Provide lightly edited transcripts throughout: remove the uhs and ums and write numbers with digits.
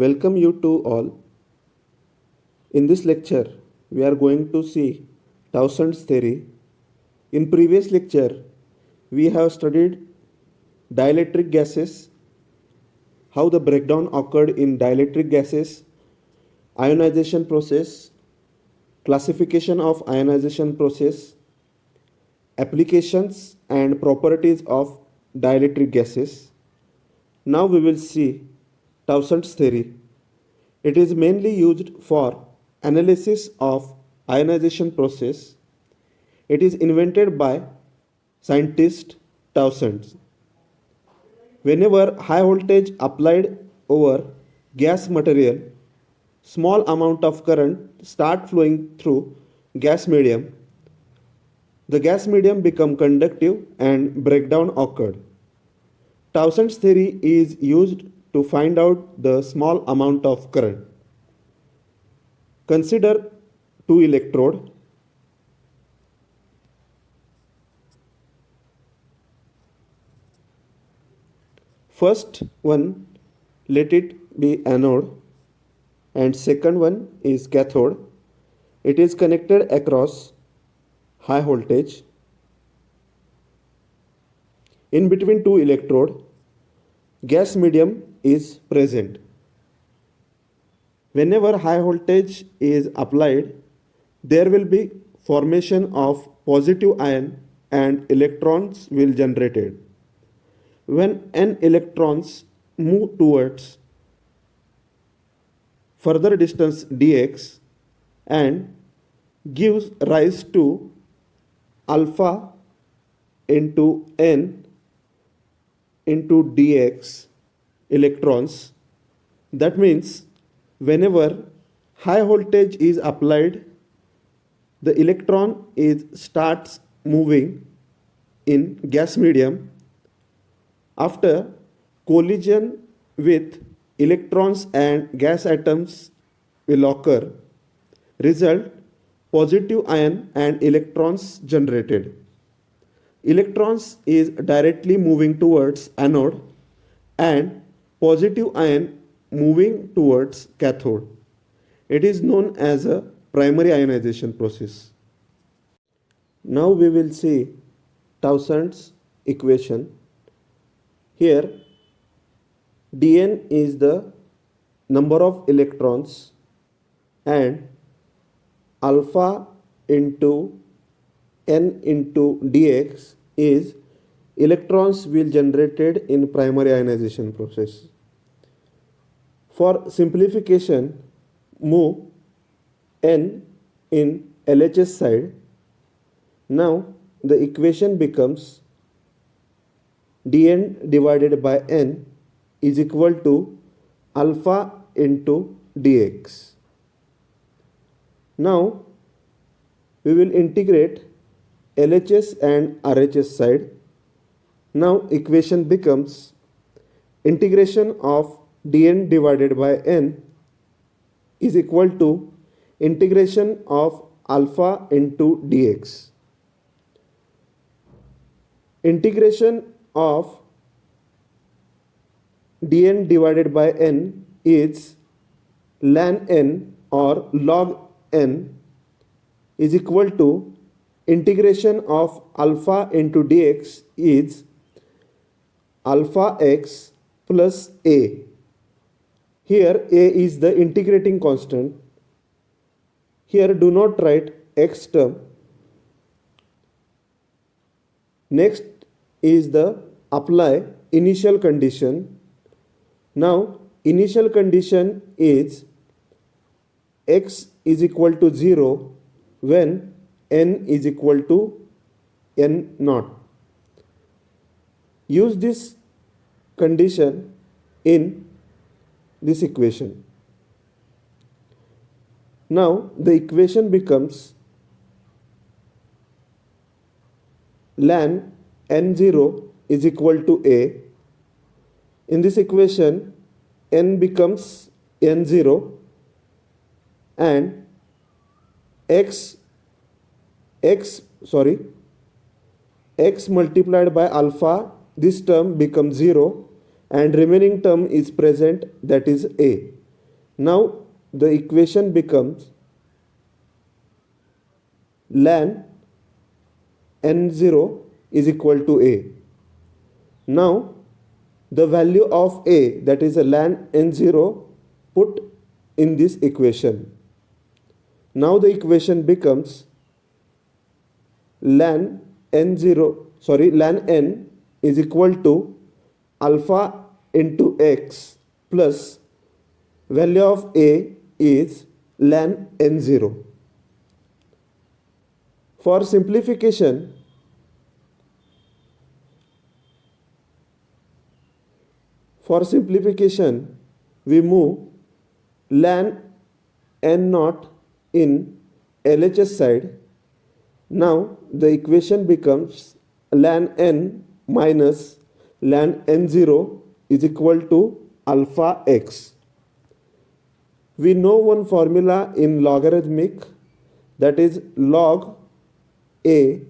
Welcome you to all. In this lecture, we are going to see Towson's theory. In previous lecture, we have studied dielectric gases, how the breakdown occurred in dielectric gases, ionization process, classification of ionization process, applications and properties of dielectric gases. Now we will see Towson's theory. It is mainly used for analysis of ionization process. It is invented by scientist Towson. Whenever high voltage applied over gas material, small amount of current start flowing through gas medium. The gas medium become conductive and breakdown occurred. Towson's theory is used to find out the small amount of current. Consider two electrode. First one, let it be anode, and second one is cathode. It is connected across high voltage. In between two electrode, gas medium is present. Whenever high voltage is applied, there will be formation of positive ion and electrons will generated. When n electrons move towards further distance dx and gives rise to alpha into n into dx electrons. That means whenever high voltage is applied, the electron starts moving in gas medium. After collision with electrons and gas atoms will occur, result positive ion and electrons generated. Electrons is directly moving towards anode and positive ion moving towards cathode. It is known as a primary ionization process. Now we will see Towson's equation. Here dn is the number of electrons and alpha into n into dx is electrons will generated in primary ionization process. For simplification, move n in LHS side. Now the equation becomes dn divided by n is equal to alpha into dx. Now we will integrate LHS and RHS side. Now equation becomes integration of dn divided by n is equal to integration of alpha into dx. Integration of dn divided by n is ln n or log n is equal to integration of alpha into dx is alpha x plus a. Here a is the integrating constant. Here do not write x term. Next is the apply initial condition. Now initial condition is x is equal to 0 when n is equal to n naught. Use this condition in this equation. Now the equation becomes ln n0 is equal to a. In this equation, n becomes n0 and x multiplied by alpha, this term becomes 0 and remaining term is present, that is a. Now the equation becomes ln n0 is equal to a. Now the value of a, that is a ln n0, put in this equation. Now the equation becomes ln n is equal to alpha into x plus value of a is ln n0. For simplification, we move ln n0 in LHS side. Now the equation becomes ln n minus ln n0 is equal to alpha x. We know one formula in logarithmic, that is log a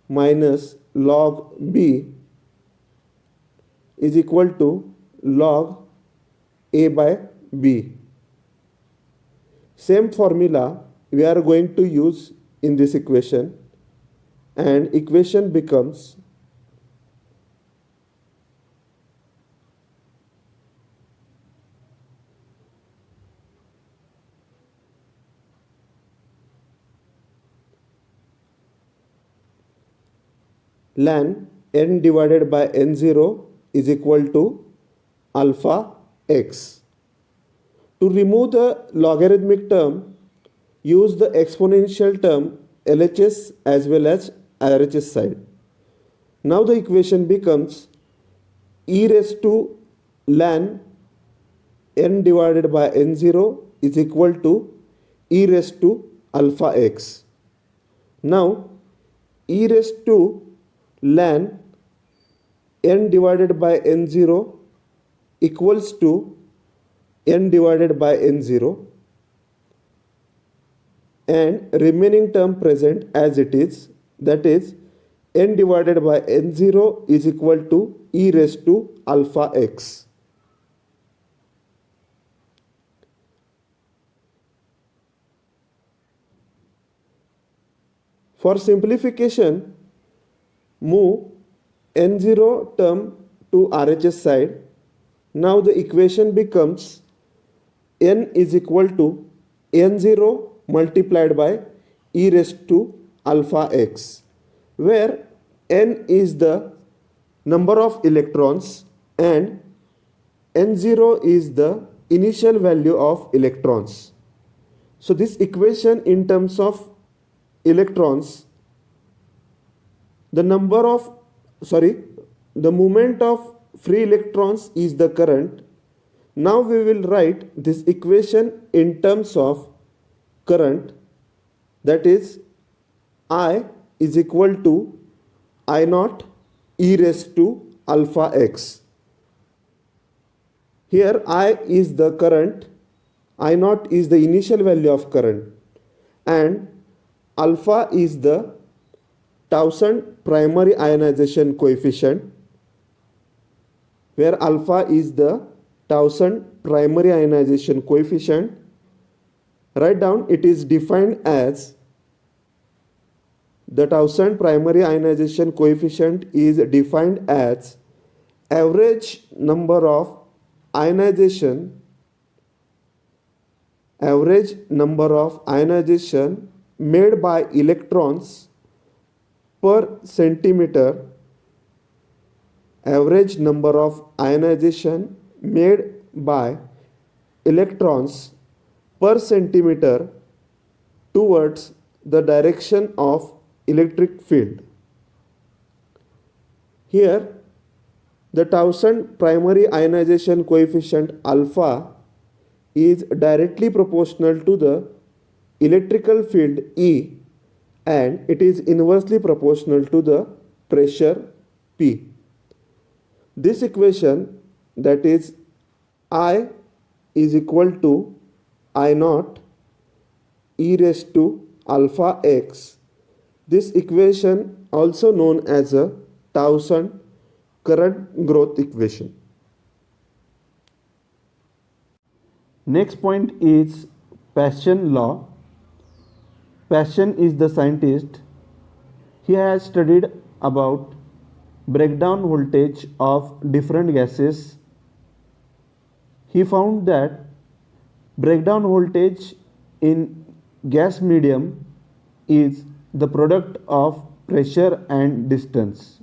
minus log b is equal to log a by b. Same formula we are going to use in this equation, and equation becomes ln n divided by n0 is equal to alpha x. To remove the logarithmic term, use the exponential term LHS as well as RHS side. Now the equation becomes e raised to ln n divided by n0 is equal to e raised to alpha x. Now e raised to ln n divided by n0 equals to n divided by n0, and remaining term present as it is, that is n divided by n0 is equal to e raised to alpha x. For simplification, move n0 term to RHS side. Now the equation becomes n is equal to n0 multiplied by e raised to alpha x, where n is the number of electrons and n0 is the initial value of electrons. So this equation in terms of electrons, the movement of free electrons is the current. Now we will write this equation in terms of current, that is I is equal to I naught e raised to alpha x. Here I is the current, I naught is the initial value of current, and alpha is the Towson primary ionization coefficient, where alpha is the Towson primary ionization coefficient. Write down, it is defined as the Towson primary ionization coefficient is defined as average number of ionization made by electrons per centimeter, average number of ionization made by electrons per centimeter towards the direction of electric field. Here the Towson primary ionization coefficient alpha is directly proportional to the electrical field E, and it is inversely proportional to the pressure P. This equation, that is I is equal to I naught e raised to alpha x. This equation also known as a Towson current growth equation. Next point is Paschen law. Paschen is the scientist. He has studied about breakdown voltage of different gases. He found that breakdown voltage in gas medium is the product of pressure and distance.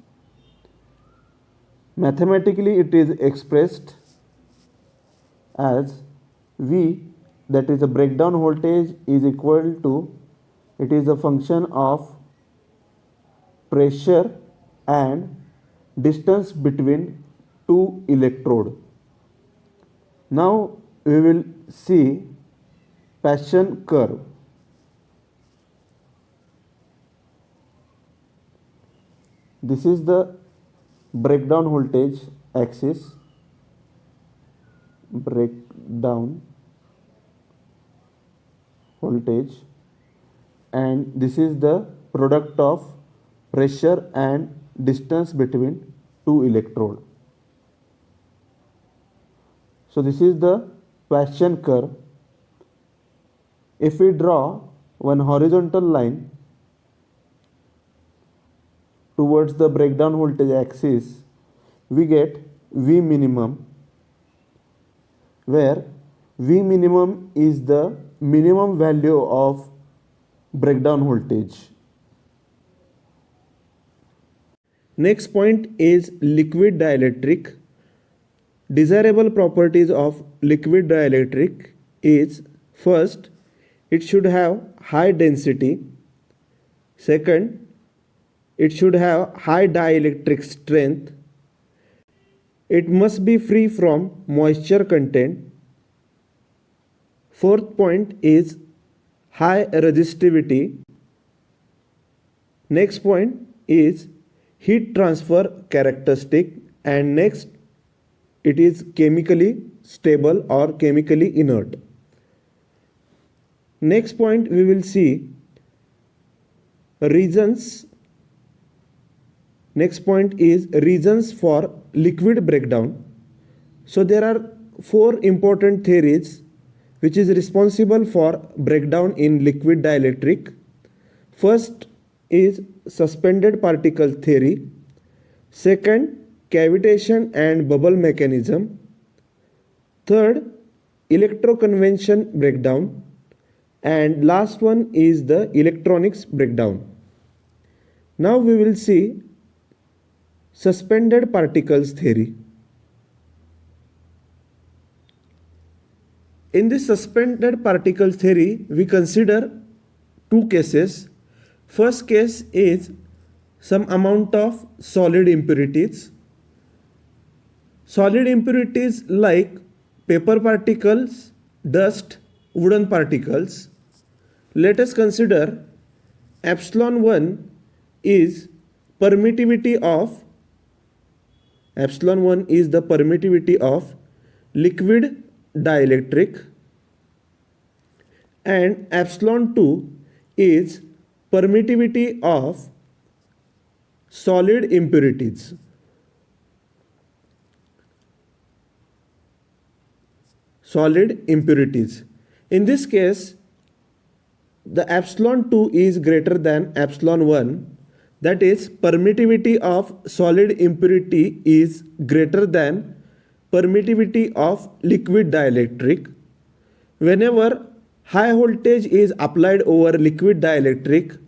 Mathematically, it is expressed as V, that is the breakdown voltage, is equal to, it is a function of pressure and distance between two electrode. Now we will see Paschen curve. This is the breakdown voltage axis, breakdown voltage, and this is the product of pressure and distance between two electrode. So this is the Paschen curve. If we draw one horizontal line towards the breakdown voltage axis, we get V minimum, where V minimum is the minimum value of breakdown voltage. Next point is liquid dielectric. Desirable properties of liquid dielectric is, first, it should have high density. Second, it should have high dielectric strength. It must be free from moisture content. Fourth point is high resistivity. Next point is heat transfer characteristic, and next it is chemically stable or chemically inert. Next point we will see reasons. Next point is reasons for liquid breakdown. So there are four important theories which is responsible for breakdown in liquid dielectric. First is suspended particle theory. Second, cavitation and bubble mechanism. Third, electroconvention breakdown. And last one is the electronics breakdown. Now we will see suspended particles theory. In this suspended particles theory, we consider two cases. First case is some amount of solid impurities. Solid impurities like paper particles, dust, wooden particles. Let us consider epsilon 1 is permittivity of, epsilon 1 is the permittivity of liquid dielectric, and epsilon 2 is permittivity of solid impurities. Solid impurities. In this case, the epsilon 2 is greater than epsilon 1, that is permittivity of solid impurity is greater than permittivity of liquid dielectric. Whenever high voltage is applied over liquid dielectric,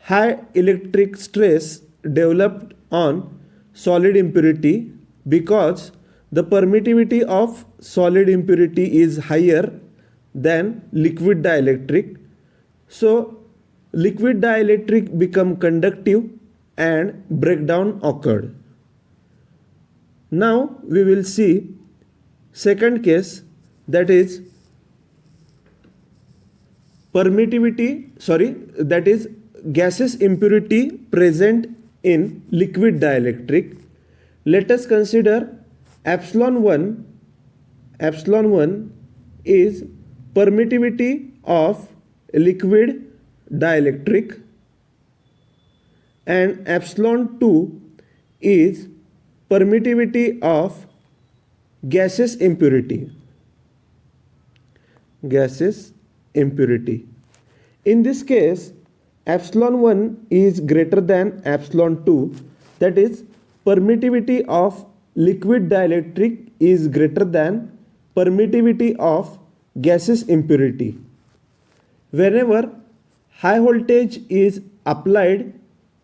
high electric stress developed on solid impurity because the permittivity of solid impurity is higher than liquid dielectric. So liquid dielectric become conductive and breakdown occurred. Now we will see second case, that is that is gaseous impurity present in liquid dielectric. Let us consider epsilon 1. Epsilon 1 is permittivity of liquid dielectric, and epsilon 2 is permittivity of gaseous impurity. gaseous impurity. In this case, epsilon 1 is greater than epsilon 2, that is, permittivity of liquid dielectric is greater than permittivity of gaseous impurity. Whenever high voltage is applied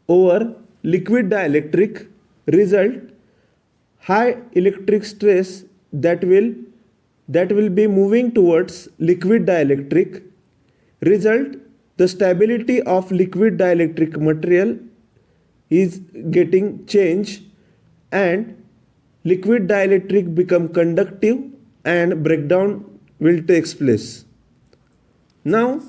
over liquid dielectric, result high electric stress that will be moving towards liquid dielectric. Result, the stability of liquid dielectric material is getting changed and liquid dielectric become conductive and breakdown will takes place. Now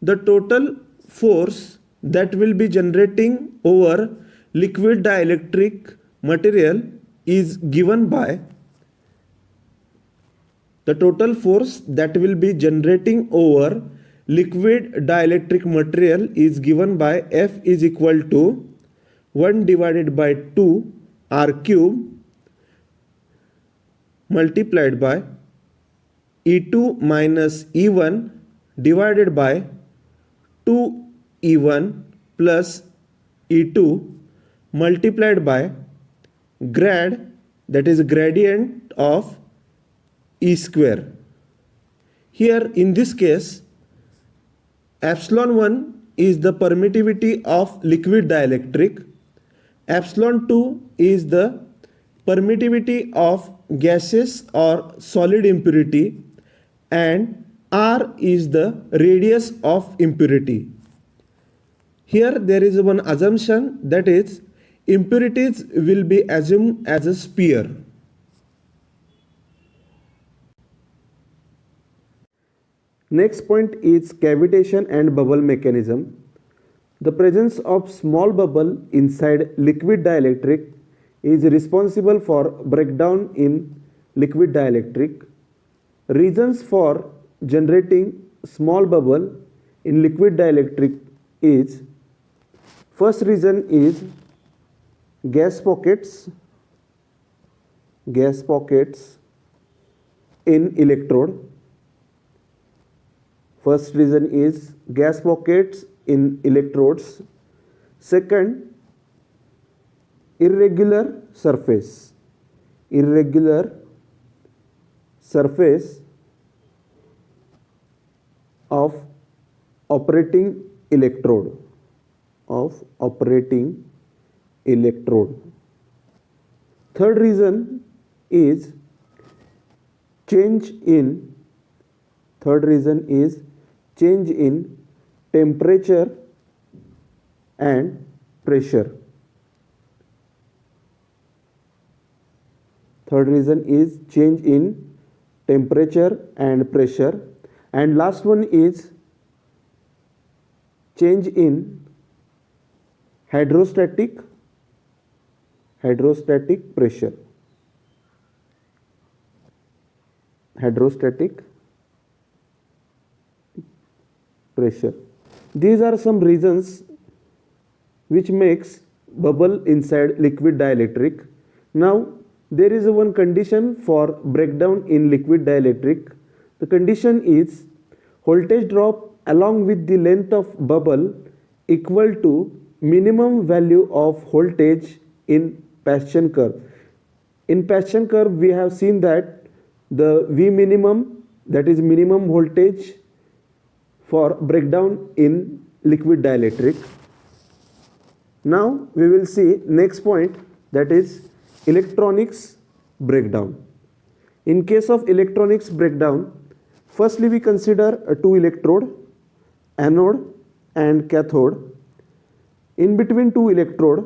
the total force that will be generating over liquid dielectric material is given by the total force that will be generating over liquid dielectric material is given by F is equal to 1 divided by 2 R cube multiplied by E2 minus E1 divided by 2 E1 plus E2 multiplied by grad, that is gradient of E square. Here in this case, epsilon 1 is the permittivity of liquid dielectric, epsilon 2 is the permittivity of gaseous or solid impurity, and R is the radius of impurity. Here there is one assumption, that is impurities will be assumed as a sphere. Next point is cavitation and bubble mechanism. The presence of small bubble inside liquid dielectric is responsible for breakdown in liquid dielectric. Reasons for generating small bubble in liquid dielectric is, first reason is gas pockets in electrode. First reason is gas pockets in electrodes. Second, irregular surface of operating electrode. Third reason is change in temperature and pressure. Third reason is change in temperature and pressure. And last one is change in hydrostatic pressure. These are some reasons which makes bubble inside liquid dielectric. Now there is one condition for breakdown in liquid dielectric. The condition is voltage drop along with the length of bubble equal to minimum value of voltage in Paschen curve. In Paschen curve we have seen that the V minimum, that is minimum voltage for breakdown in liquid dielectric. Now we will see next point, that is electronics breakdown. In case of electronics breakdown, firstly we consider a two electrode, anode and cathode. In between two electrode,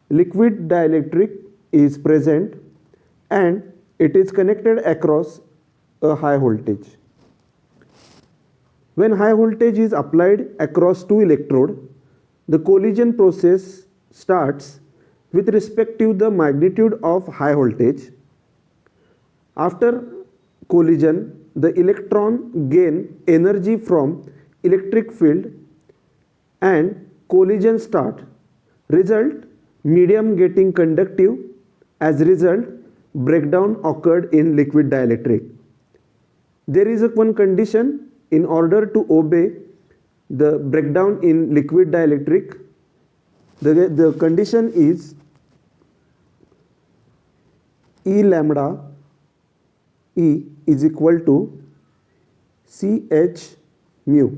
liquid dielectric is present and it is connected across a high voltage. When high voltage is applied across two electrode, the collision process starts with respect to the magnitude of high voltage. After collision, the electron gain energy from electric field and collision start. Result, medium getting conductive. As result, breakdown occurred in liquid dielectric. There is one condition in order to obey the breakdown in liquid dielectric. The condition is E lambda E is equal to CH mu,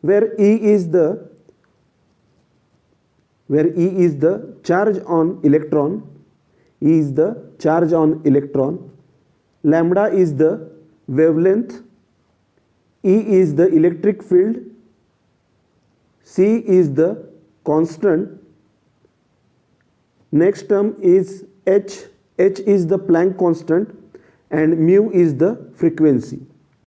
where E is the charge on electron, E is the charge on electron, lambda is the wavelength, E is the electric field, C is the constant, next term is H is the Planck constant, and mu is the frequency.